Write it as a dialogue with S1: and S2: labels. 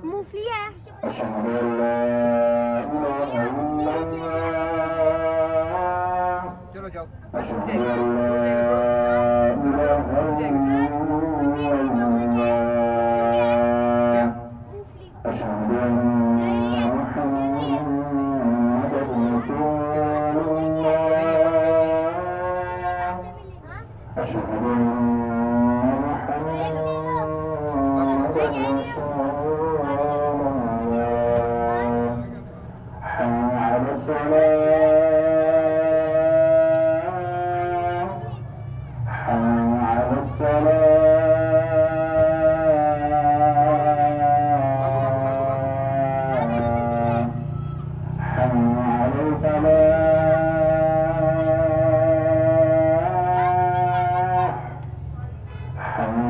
S1: مفلية.
S2: أشهد أن لا إله إلا الله.
S3: चलो जाओ
S2: أشهد أن لا إله إلا الله. أشهد أن محمدا رسول الله. أشهد أن محمدا رسول الله. حي على الصلاة. حي على الصلاة. حي على الفلاح. حي